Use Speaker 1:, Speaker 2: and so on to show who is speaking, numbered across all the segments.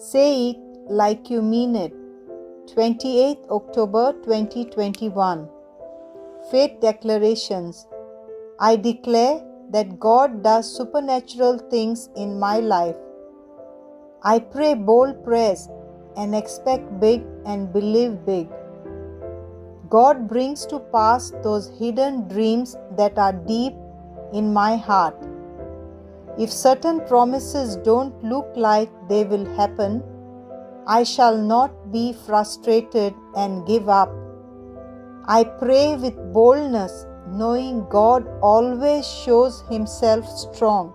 Speaker 1: Say it like you mean it. 28th October 2021. Faith Declarations. I declare that God does supernatural things in my life. I pray bold prayers and expect big and believe big. God brings to pass those hidden dreams that are deep in my heart. If certain promises don't look like they will happen, I shall not be frustrated and give up. I pray with boldness, knowing God always shows Himself strong.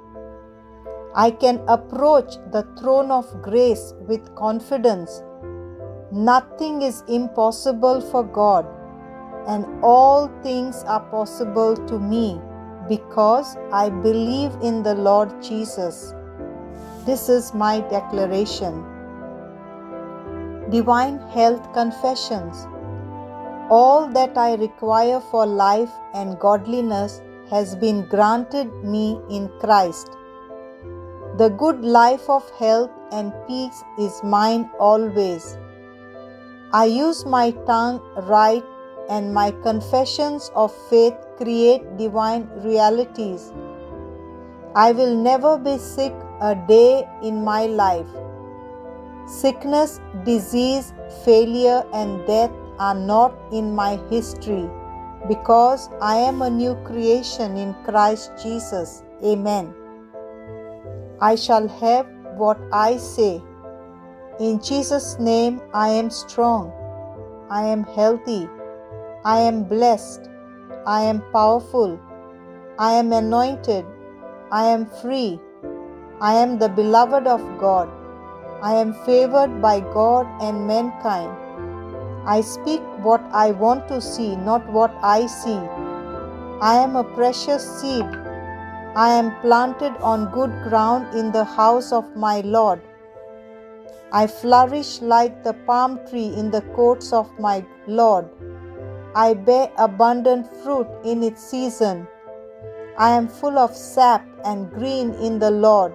Speaker 1: I can approach the throne of grace with confidence. Nothing is impossible for God, and all things are possible to me because I believe in the Lord Jesus. This is my declaration. Divine Health Confessions. All that I require for life and godliness has been granted me in Christ. The good life of health and peace is mine always. I use my tongue right, and my confessions of faith create divine realities. I will never be sick a day in my life. Sickness, disease, failure, and death are not in my history because I am a new creation in Christ Jesus. Amen. I shall have what I say. In Jesus' name, I am strong. I am healthy. I am blessed. I am powerful. I am anointed. I am free. I am the beloved of God. I am favored by God and mankind. I speak what I want to see, not what I see. I am a precious seed. I am planted on good ground in the house of my Lord. I flourish like the palm tree in the courts of my Lord. I bear abundant fruit in its season. I am full of sap and green in the Lord.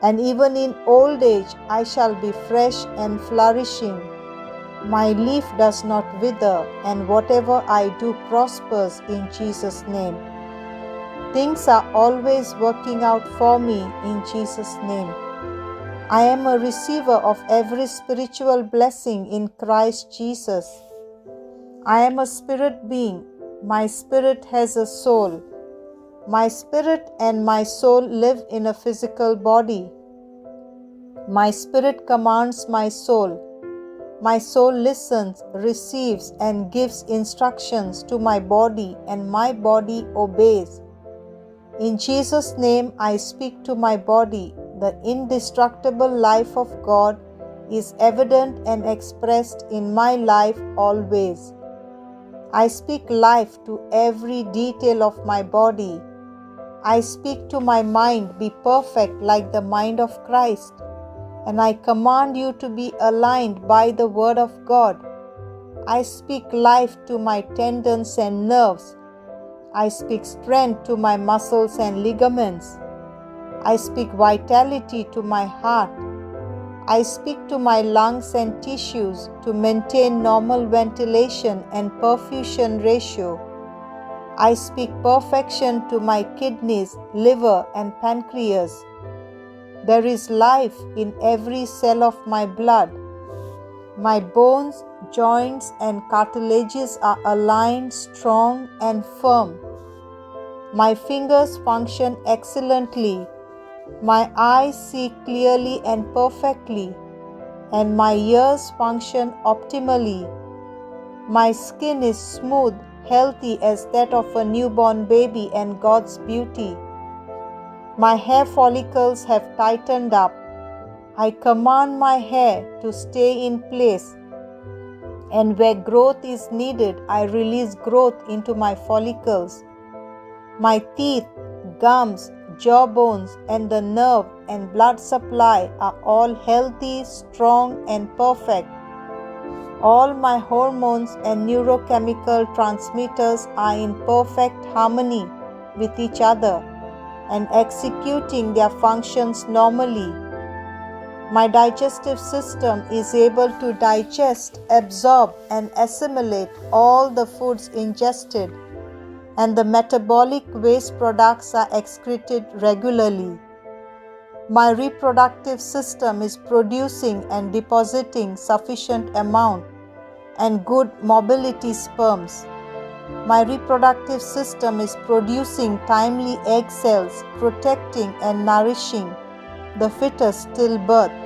Speaker 1: And even in old age I shall be fresh and flourishing. My leaf does not wither, and whatever I do prospers in Jesus' name. Things are always working out for me in Jesus' name. I am a receiver of every spiritual blessing in Christ Jesus. I am a spirit being. My spirit has a soul. My spirit and my soul live in a physical body. My spirit commands my soul. My soul listens, receives, and gives instructions to my body, and my body obeys. In Jesus' name, I speak to my body. The indestructible life of God is evident and expressed in my life always. I speak life to every detail of my body. I speak to my mind, be perfect like the mind of Christ. And I command you to be aligned by the word of God. I speak life to my tendons and nerves. I speak strength to my muscles and ligaments. I speak vitality to my heart. I speak to my lungs and tissues to maintain normal ventilation and perfusion ratio. I speak perfection to my kidneys, liver, and pancreas. There is life in every cell of my blood. My bones, joints, and cartilages are aligned, strong, and firm. My fingers function excellently. My eyes see clearly and perfectly, and my ears function optimally. My skin is smooth, healthy as that of a newborn baby, and God's beauty. My hair follicles have tightened up. I command my hair to stay in place, and where growth is needed, I release growth into my follicles. My teeth, gums, jawbones, and the nerve and blood supply are all healthy, strong, and perfect. All my hormones and neurochemical transmitters are in perfect harmony with each other and executing their functions normally. My digestive system is able to digest, absorb, and assimilate all the foods ingested, and the metabolic waste products are excreted regularly. My reproductive system is producing and depositing sufficient amount and good mobility sperms. My reproductive system is producing timely egg cells, protecting and nourishing the fetus till birth.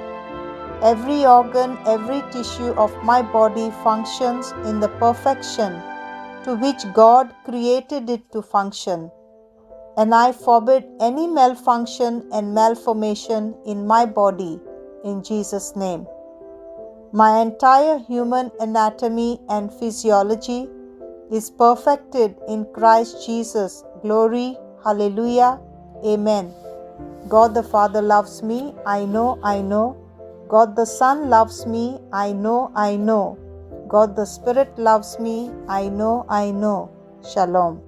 Speaker 1: Every organ, every tissue of my body functions in the perfection to which God created it to function, and I forbid any malfunction and malformation in my body in Jesus' name. My entire human anatomy and physiology is perfected in Christ Jesus. Glory, hallelujah, amen. God the Father loves me, I know. God the Son loves me, I know. God the Spirit loves me, I know. Shalom.